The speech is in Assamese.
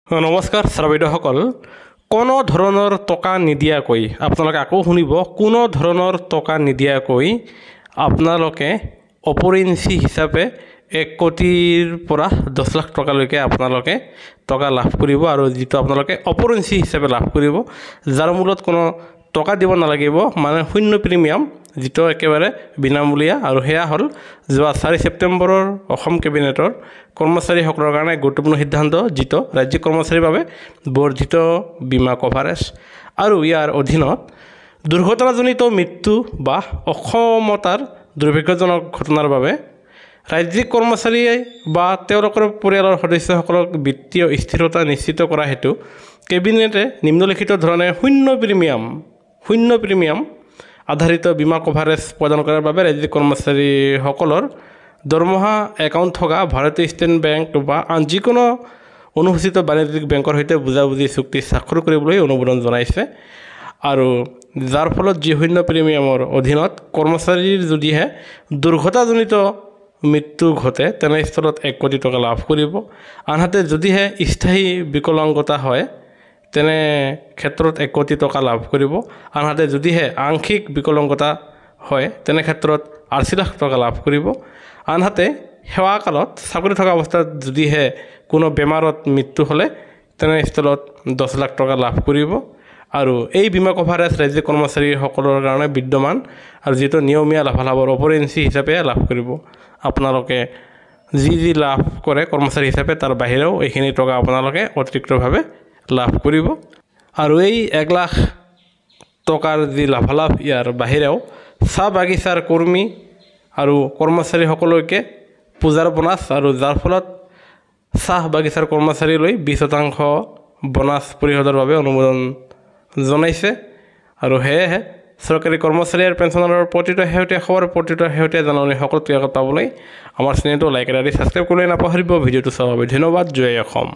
নমস্কাৰ শ্ৰোতাসকল কোনো ধৰণৰ টকা নিদিয়াকৈ আপোনালোকে আকৌ শুনিব কোনো ধৰণৰ টকা নিদিয়াকৈ আপোনালোকে অপৰিঞ্চি হিচাপে 1 কোটিৰ পৰা 10 লাখ টকালৈকে আপোনালোকে টকা লাভ কৰিব আৰু যেটো আপোনালোকে অপৰিঞ্চি হিচাপে লাভ কৰিব যাৰ মূলত কোনো টকা দিব নালাগিব মানে শূন্য প্ৰিমিয়াম যেটো একেবাৰে বিনামূলীয়া আৰু হেয়া হল যোৱা 4 ছেপ্টেম্বৰৰ অসম কেবিনেটৰ কৰ্মচাৰীসকলৰ কাৰণে গুৰুত্বপূৰ্ণ সিদ্ধান্ত যেটো ৰাজ্যিক কৰ্মচাৰীৰ বাবে বৰ্ধিত বীমা কভাৰেজ আৰু ইয়াৰ অধীনত দুৰ্ঘটনাজনিত মৃত্যু বা অক্ষমতাৰ দুৰ্ভাগ্যজনক ঘটনাৰ বাবে ৰাজ্যিক কৰ্মচাৰী বা তেওঁলোকৰ পৰিয়ালৰ সদস্যসকলক বিত্তীয় স্থিৰতা নিশ্চিত কৰা হেতু কেবিনেটে নিম্নলিখিত ধৰণে শূন্য প্ৰিমিয়াম আধাৰিত বীমা কভাৰেজ প্ৰদান কৰাৰ বাবে ৰাজ্যিক কৰ্মচাৰীসকলৰ দৰমহা একাউণ্ট থকা ভাৰতীয় ষ্টেট বেংক বা আন যিকোনো অনুসূচিত বাণিজ্যিক বেংকৰ সৈতে বুজাবুজি চুক্তি স্বাক্ষৰ কৰিবলৈ অনুমোদন জনাইছে আৰু যাৰ ফলত যি শূন্য প্ৰিমিয়ামৰ অধীনত কৰ্মচাৰীৰ যদিহে দুৰ্ঘটনাজনিত মৃত্যু ঘটে তেনেস্থলত 1 কোটি টকা লাভ কৰিব আনহাতে যদিহে স্থায়ী বিকলাংগতা হয় তেনে ক্ষেত্ৰত 1 কোটি টকা লাভ কৰিব আনহাতে যদিহে আংশিক বিকলাংগতা হয় তেনে ক্ষেত্ৰত 80 লাখ টকা লাভ কৰিব আনহাতে সেৱা কালত চাকৰি থকা অৱস্থাত যদিহে কোনো বেমাৰত মৃত্যু হলে তেনে স্থলত 10 লাখ টকা লাভ কৰিব আৰু এই বীমা কভাৰেজ ৰাজ্যিক কৰ্মচাৰীসকলৰ কাৰণে বিদ্যমান আৰু যেটো নিয়মীয়া লাভালাভৰ অপৰিঞ্চি হিচাপে লাভ কৰিব আপোনালোকে যি লাভ কৰে কৰ্মচাৰী হিচাপে তাৰ বাহিৰেও এইখিনি টকা আপোনালোকে অতিৰিক্তভাৱে লাভ কৰিব আৰু এই 1 লাখ টকাৰ যি লাভালাভ ইয়াৰ বাহিৰেও চাহ বাগিচাৰ কৰ্মী আৰু কৰ্মচাৰীসকলকে পূজাৰ বোনাছ আৰু যাৰ ফলত চাহ বাগিচাৰ কৰ্মচাৰীলৈ 20% বোনাছ পৰিশোধৰ বাবে অনুমোদন জনাইছে আৰু হেয়ে চৰকাৰী কৰ্মচাৰী আৰু পেঞ্চনাৰৰ প্ৰতিটো শেহতীয়া খবৰ প্ৰতিটো শেহতীয়া জাননী সকলো তৈয়াৰ পাবলৈ আমাৰ চেনেলটো লাইক আৰু সাবস্ক্ৰাইব কৰিবলৈ নাপাহৰিব ভিডিঅ'টো চাবলৈ ধন্যবাদ জয় অসম।